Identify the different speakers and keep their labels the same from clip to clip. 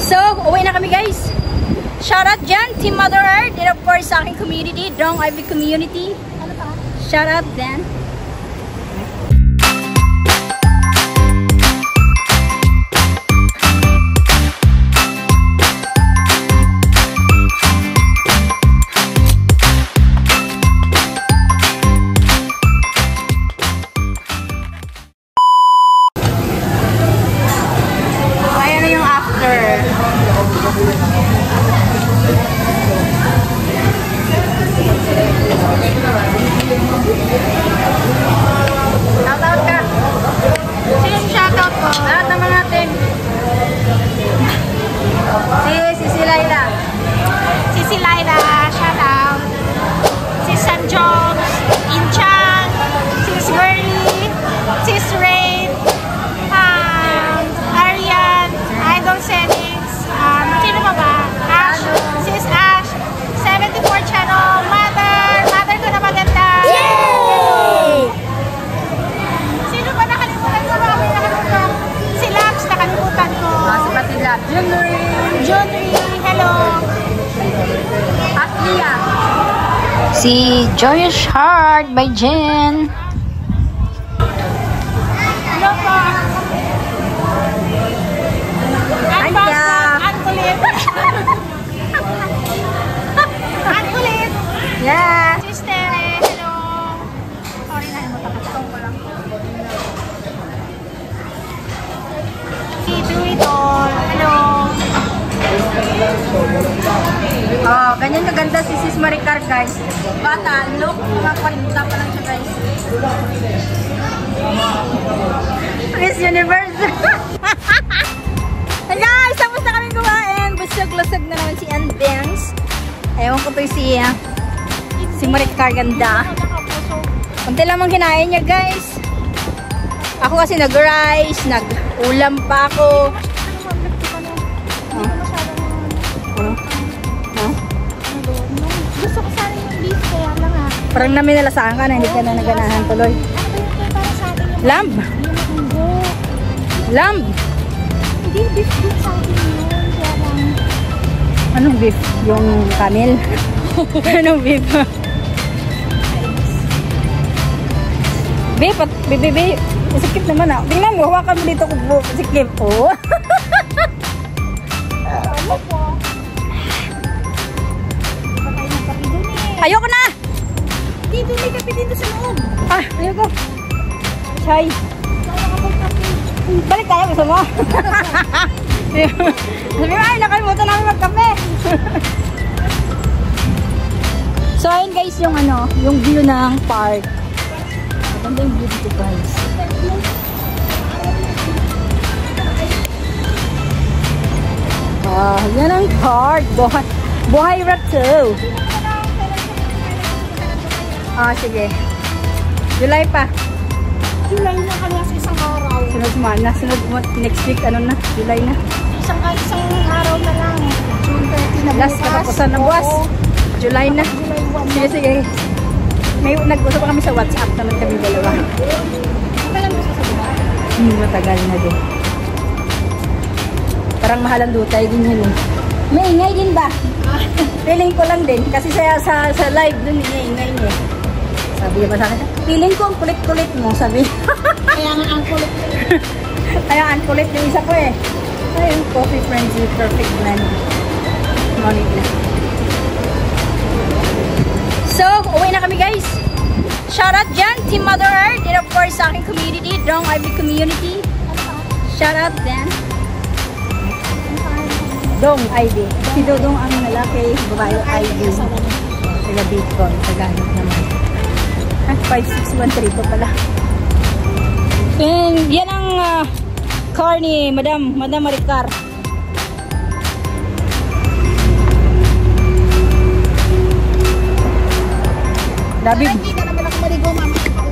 Speaker 1: So, uwi na kami guys. Shoutout dyan, Team Mother Earth. And of course, sa aking community, Dong Ivy Community. Shoutout dyan. Shoutout ka. Sino shoutout ko? Lahat naman natin. Si Laila. Si Laila, shoutout. Si San Jones, Inchang, Sis Girlie, Sis Rain, Arian, Idol Settings, sino pa ba? Ash, Sis Ash, 74 Channel, Mother ko na maganda. Yay! Sino ba nakalimutan ko? Nakalimutan. Si Labs, nakalimutan ko. Si Pati Labs. Junri, hello. Aslia. Si Joyous Heart by Jen. Hello po. Ankulit. Ankulit. Yeah. Sister, hello. Sorry na, matakatong ko lang. Si Duidol, hello. Oh, ganyan kaganda si Sis Maricar, guys. Bata, look, makakalimutan pa lang siya, guys. Miss Universe. Hey guys, tapos na kami kumain. Busog-lusog na naman si Ann Benz. Ewan ko pa si Maricar, ganda. Kunti lang mang kinain niya, guys. Ako kasi nag-rice, nag-ulam pa ako.
Speaker 2: Gusto ko sana yung beef, kaya lang ha.
Speaker 1: Parang namin nalasaan ka na, hindi ka na naganahan tuloy. Lamb! Lamb!
Speaker 2: Hindi, beef sa akin yun, kaya lang.
Speaker 1: Anong beef? Yung camel? Anong beef? Beef, beef. Sikip naman ah. Tingnan mo, hawakan mo dito kung sikip. Oh.
Speaker 2: Ano po?
Speaker 1: Ayoko na!
Speaker 2: Dito, may kape dito sa loob.
Speaker 1: Ah, ayoko. Chay. Balik tayo, gusto mo? Sabi mo, ay, nakalimutan namin magkape. So, ayun guys, yung yung view ng park. Maganda yung view dito, guys. Yan ang park. Buhay Rato. Sige. July pa.
Speaker 2: July na kanya sa isang araw.
Speaker 1: Sunod mana. Sunod next week, July na.
Speaker 2: Isang araw na lang. June 30 na bukas.
Speaker 1: Last katapusan ng buwas. July na.
Speaker 2: July 1.
Speaker 1: Sige. May nag-usap kami sa WhatsApp naman kami dalawa.
Speaker 2: Kailan mo sasabihin?
Speaker 1: Matagal na din. Parang mahalang dutay din yun eh. May ingay din ba? Feeling ko lang din. Kasi sa live dun ingay niya. Sabi niya ba sa akin? Feeling ko ang kulit-kulit mo, sabi.
Speaker 2: Kaya nga ang kulit.
Speaker 1: Kaya ang kulit yung isa ko eh. Ayun, coffee friends with perfect blend. Morning na. So, uwi na kami guys. Shoutout dyan, Team Mother Earth. And of course, sa aking community, Dong Ivy Community. Shoutout dyan. Dong Ivy. Si Dodong ang lalaki, babae Ivy. Taga Bitcoin, Tagalog naman. 5613 to pala. And yan ang car ni Madam Maricar. Dabi.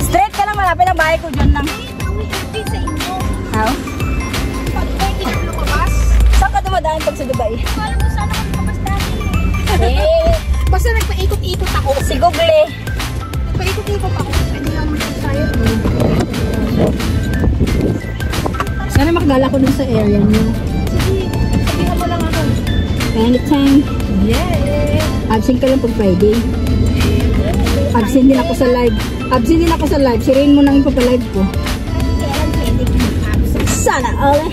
Speaker 1: Straight ka lang, malapit ang bahay ko dyan lang. How? Saan ka dumadaan pag sa Dubai?
Speaker 2: Alam mo sana kung lumabas dati.
Speaker 1: Basta nagpaikot-ikot ako. Si Google.
Speaker 2: Nagpaikot-ikot ako. Pwede lang mo tayo.
Speaker 1: Sana makagala ko dun sa area niyo.
Speaker 2: Sige, sabihan mo lang ako.
Speaker 3: Anytime.
Speaker 2: Yay!
Speaker 3: Absent ka lang pag Friday. Absent din ako sa live. Absent din ako sa live. Sirain mo nang ipapalive ko.
Speaker 2: Kailan pwede kong absent?
Speaker 3: Sana all.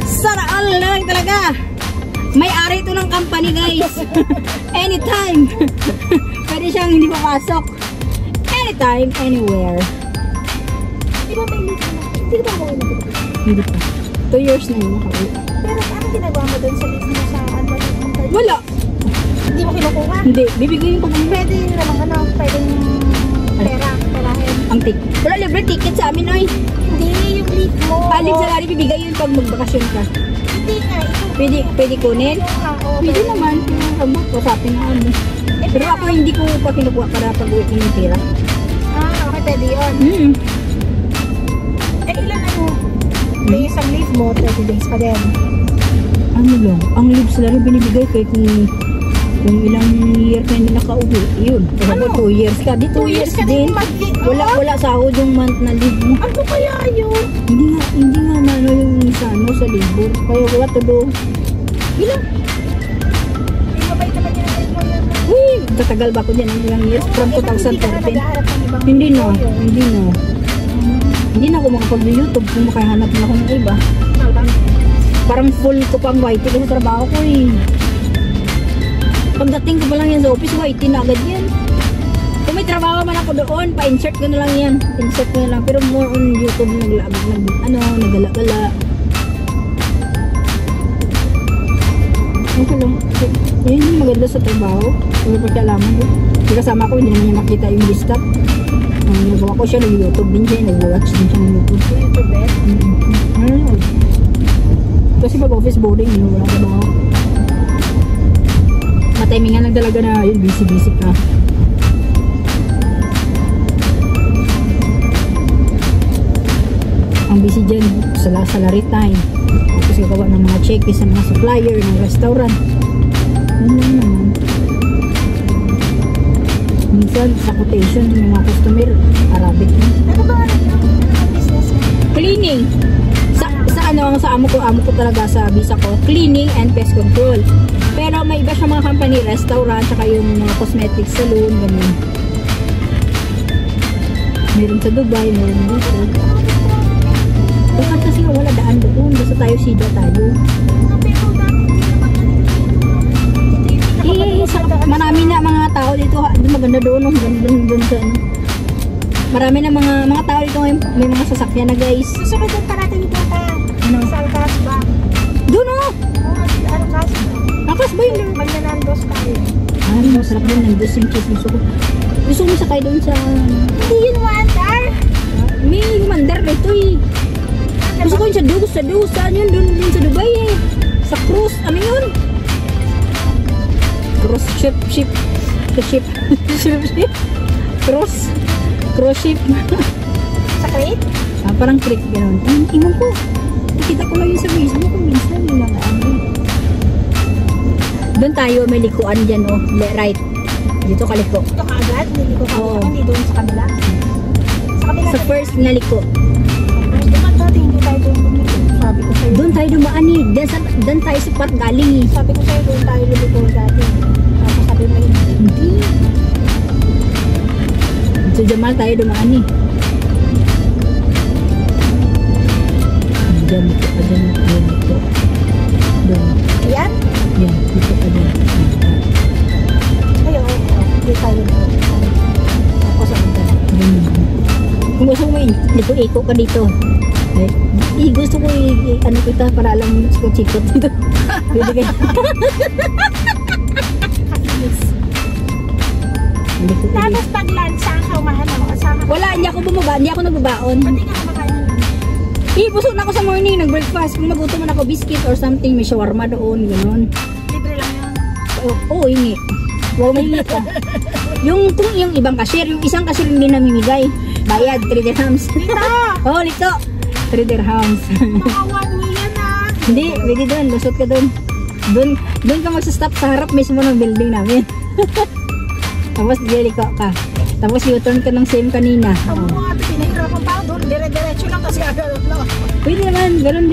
Speaker 3: Sana all na lang talaga. May-ari ito ng company, guys. Anytime. Pwede siyang hindi papasok. Anytime, anywhere.
Speaker 2: Di ba may leave na? Hindi ba gawin na?
Speaker 3: Hindi pa. 2 years na yun nakauwi.
Speaker 2: Pero anong ginagawa mo doon sa leave mo sa ano?
Speaker 3: Wala.
Speaker 2: Hindi mo kinukuha?
Speaker 3: Hindi. Bibigyan ko kung
Speaker 2: Pwede naman ano, pwedeng perahin.
Speaker 3: ang ticket. Wala libre ticket sa amin, oy.
Speaker 2: Hindi, yung leave mo.
Speaker 3: Aling salary bibigay yun pag magbakasyon ka.
Speaker 2: Hindi nga, ito.
Speaker 3: Pwede kunin?
Speaker 2: Oo,
Speaker 3: Pwede naman. Pero kasapin na ano. Pero ako hindi ko pa kinukuha para pag-uwi ko ng pera.
Speaker 2: Okay, pwede yun. Ilan ano? Days ang leave mo, 30 days pa din.
Speaker 3: Ano lang, ang leave salary binibigay kay kung ilang year ka hindi nakauwi, yun. Kasi
Speaker 2: Ano?
Speaker 3: 2 years ka, di 2 years
Speaker 2: ka
Speaker 3: din.
Speaker 2: mag-leave.
Speaker 3: Wala sahod yung month na leave mo.
Speaker 2: Ano kaya yun?
Speaker 3: Hindi nga na ano yung sa ano sa libur. Kaya wala to do. Ilang?
Speaker 2: May mabait naman yung leave mo yun.
Speaker 3: Uy, tatagal ba ko dyan ng ilang years? From
Speaker 2: Hindi ka na
Speaker 3: 2013.
Speaker 2: nag-aarap ng ibang
Speaker 3: Hindi na,
Speaker 2: employer.
Speaker 3: hindi na. Hindi na ako makapag-YouTube kung makahanap na ako ng iba. Parang full ko pang white kasi sa trabaho ko eh. Pagdating ko pa lang yan sa office, white na agad yan. Kung may trabaho man ako doon, pa-insert ko na lang yan. Insert ko na lang. Pero more on YouTube, nagala-gala. Okay lang. Yun yung maganda sa trabaho. Kung pagkalaman ko. Kasi kasama ko, hindi naman niya makita yung lista. Nagawa ko siya, nag-YouTube din siya. Nag-watch din siya ng YouTube.
Speaker 2: YouTube eh.
Speaker 3: Nanonood. Kasi pag office boarding, wala ka ba? Matimingan lang talaga na yun, busy ka. Ang busy dyan, salary time. Tapos gagawa ng mga check-in sa mga supplier, ng restaurant. Ano lang naman. Minsan, sa quotation, yung mga customer, Arabic na.
Speaker 2: Ano ba ang business mo?
Speaker 3: Cleaning. Sa amo ko talaga sa visa ko, cleaning and pest control. Pero may iba siya mga company, restaurant, saka yung mga cosmetic salon, ganun. Meron sa Dubai, meron dito. Bakit kasi wala daan doon, basta tayo sida tayo. Marami na mga tao dito, maganda doon, doon sa ano. Marami na mga tao dito ngayon, may mga sasakyan na guys.
Speaker 2: Susunod yung parating dito tayo.
Speaker 3: Ano?
Speaker 2: Sa Alcasba.
Speaker 3: Doon oh!
Speaker 2: Alcasba.
Speaker 3: Akas ba yun?
Speaker 2: Magnanandos tayo.
Speaker 3: Ay, masarap din ng dos yung cheese. Gusto mo sakay doon sa...
Speaker 2: Hindi yun mandar.
Speaker 3: May mandar dito eh. Gusto ko yun sa dos. Saan yun? Doon sa Dubai eh. Sa cruise. Ano yun? Cruise ship. Cruise ship.
Speaker 2: Sa Crete?
Speaker 3: Parang creek gano'n. Iman ko. Nakita ko lang yun sa Facebook. Minsan yun lang ano. Doon tayo may likuan dyan oh. Right. Dito kaliko.
Speaker 2: Ito kaagad? Hindi ko
Speaker 3: Oo.
Speaker 2: Hindi doon sa kabila? Sa kabila?
Speaker 3: Sa first na liko.
Speaker 2: First naman dati hindi tayo doon lumiko. Sabi ko sa'yo.
Speaker 3: Doon tayo dumaan eh. Doon tayo sa park galing eh.
Speaker 2: Sabi ko sa'yo doon tayo lumiko dati. Tapos sabi mo
Speaker 3: Hindi. Sa Jamal tayo dumaan eh. Diyan dito. Doon.
Speaker 2: Yan?
Speaker 3: Yan, dito pa dyan.
Speaker 2: Ay, oo. Hindi tayo doon. Tapos ako doon.
Speaker 3: Kung gusto mo liko ka dito. Gusto ko ano kita para alam mo sikot-sikot dito. Pwede kayo.
Speaker 2: Tapos pag lunch, saan ka umahan ako?
Speaker 3: Wala, hindi ako bumaba. Hindi ako nagbabaon.
Speaker 2: Pati ka kumakain ng lunch.
Speaker 3: Busog na ako sa morning, nag-breakfast. Kung magutom man ako, biscuit or something, may shawarma doon, gano'n.
Speaker 2: Libre lang yun.
Speaker 3: Oo, hingi. Wow, may hingi ka. Kung yung ibang cashier, yung isang cashier hindi namimigay. Bayad, 3 dirhams.
Speaker 2: Dito!
Speaker 3: Oo, lito. 3 dirhams.
Speaker 2: Baka 1 million na.
Speaker 3: Hindi, pwede doon. Lusot ka doon. Doon ka magsastop sa harap mismo ng building namin. Tapos, liko ka. Tapos, u-turn ka ng same kanina.
Speaker 2: Ang mga ito, pinahirapan pa ako doon. Dire-diretso lang kasi agad lang.
Speaker 3: Pwede naman. Ganun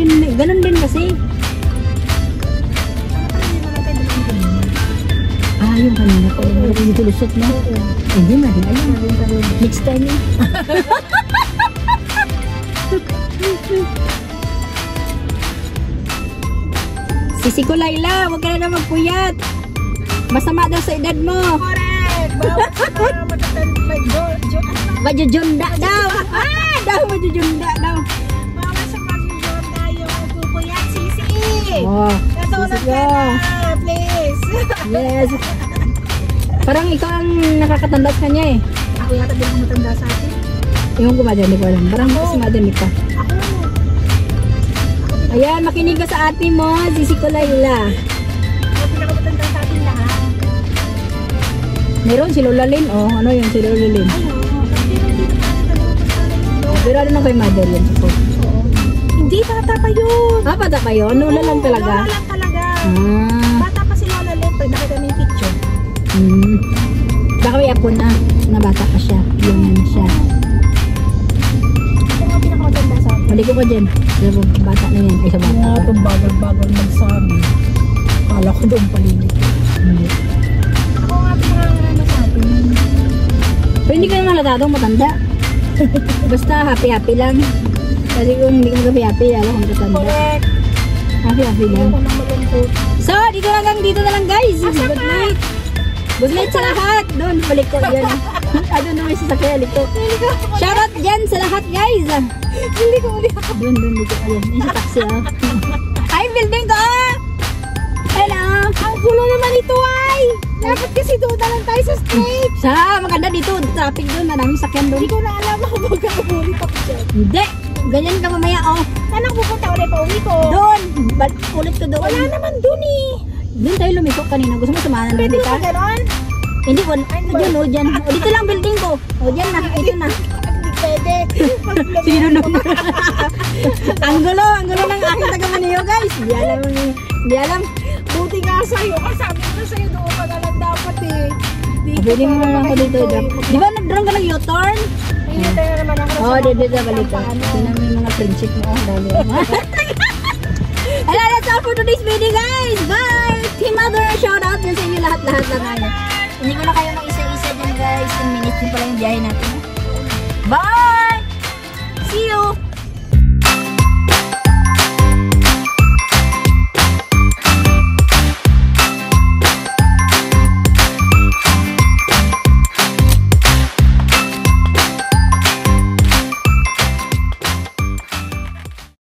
Speaker 3: din kasi.
Speaker 2: Ano pa hindi naman tayo doon?
Speaker 3: yung kanina ko. Yung tulusot mo. Hindi na rin. Ayun. Next time yun. Sisi ko, Laila, huwag ka na magpuyat. Masama daw sa edad mo.
Speaker 2: Correct! Bawat
Speaker 3: Majujunda daw. Majujunda daw.
Speaker 2: bawat sa pag-junda yung pupuyat, sisi!
Speaker 3: Oh,
Speaker 2: Natulog
Speaker 3: sisi
Speaker 2: ka
Speaker 3: ko.
Speaker 2: na, please!
Speaker 3: Yes. Parang ikaw ang nakakatanda sa kanya eh.
Speaker 2: Ako yata din ang matanda sa akin.
Speaker 3: Yung kumadali ko alam. Parang kasi madali ka.
Speaker 2: Ako,
Speaker 3: Ayan, makinig ka sa ate mo, Sisi ko, Laila.
Speaker 2: ako pinakamatanda sa atin lahat.
Speaker 3: Meron si Lola Lynn, oh. Ano yun si Lola Lynn?
Speaker 2: Ay, oo. Pero hindi naman natin talaga
Speaker 3: Pero ano na kay mother yun?
Speaker 2: Hindi, bata pa yun.
Speaker 3: Ah, bata pa yun? Lola lang talaga?
Speaker 2: Lola lang talaga.
Speaker 3: Ah.
Speaker 2: Bata pa si Lola Lynn. Pag nakita mo yung picture.
Speaker 3: Hmm. Baka may apo na. Nabata pa siya. Yung na siya.
Speaker 2: Ito nga pinakamatanda sa akin.
Speaker 3: Mali ko ka dyan. Sa bata na yan. Ay, sa bata ka.
Speaker 2: bagal-bagal magsabi. Kala ko doon paligid.
Speaker 3: Hindi.
Speaker 2: Ako nga pinakamatanda sa atin.
Speaker 3: Pero hindi ka naman halatadong matanda. Basta happy-happy lang. Kasi kung hindi ka mag-happy-happy, alam kung katanda.
Speaker 2: Correct.
Speaker 3: Happy-happy lang.
Speaker 2: Ako nang malungkot.
Speaker 3: So, dito na lang guys. Good night. Good night sa lahat. Doon, balik ko dyan. Ano na may sasakyan, liko. Shoutout dyan sa lahat guys.
Speaker 2: Hindi ko ulit ako.
Speaker 3: Doon, dito. Ayan, yung sa taxi ah. Ay, building ko! Hello!
Speaker 2: Ang gulo naman ito ay. Dapat kasi doon na lang tayo sa street.
Speaker 3: Sa, maganda dito. Traffic doon, maraming sakyan doon.
Speaker 2: Hindi ko na alam ako magkakabulit ako dyan.
Speaker 3: Hindi! Ganyan ka mamaya, oh.
Speaker 2: Saan ako pupunta ulit pa uwi ko?
Speaker 3: Doon! Ulit ko doon.
Speaker 2: Wala naman doon eh.
Speaker 3: Doon tayo lumiko kanina. Gusto mo samahan na
Speaker 2: Pwede
Speaker 3: dito?
Speaker 2: ba ganon?
Speaker 3: Hindi ko. Dyan, oh, dyan. O, dito lang building ko. O, dyan na. Ito na.
Speaker 2: Hindi pwede.
Speaker 3: Sino naman? ang gulo ng aking taga-Maniyo, guys. Hindi alam.
Speaker 2: Buti nga sa'yo. Sabi ko na sa'yo doon ka na lang dapat eh.
Speaker 3: Pwede mo naman ako dito. Di ba nag-drone ka ng U-turn?
Speaker 2: Hindi tayo na naman ako.
Speaker 3: Oo, dito na balik ka. Tingnan mo yung mga friendship mo. Dali. Hello, that's all for today's video, guys. Bye! Team Mother, shout out din sa inyo lahat-lahat lang ngayon. Hindi ko na kayo mag-isa-isa dyan, guys. 10 minutes din pala yung biyahe natin. Bye!